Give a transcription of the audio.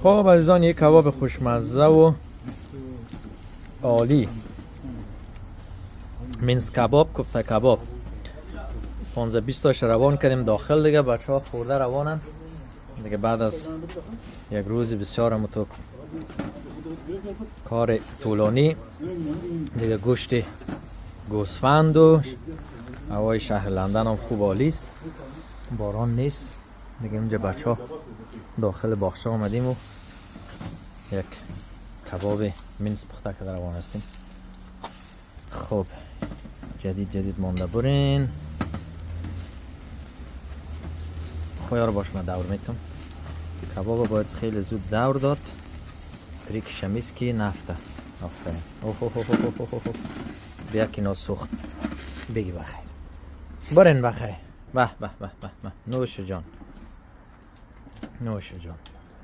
خب عزیزان، یک کباب خوشمزه و عالی، مینس کباب، کوفته کباب 15-20 تاش روان کردیم داخل. دیگه بچه ها خورده روانن دیگه. بعد از یک روز بسیار متو کار طولانی دیگه، گوشت گوسفند و هوای شهر لندن هم خوب عالی است، باران نیست دیگه. اینجا بچه ها داخل باغچه آمدیم و یک کباب مینس پخته کرده روان هستیم. خب جدید مانده برین. خویار باش، من دور میتونم. کباب باید خیلی زود دور داد. تریک شمیسکی نفته. آفرین. بیا که ناسوخت بگی بخیر. برین بخیر. به نوش جان، نوش جان.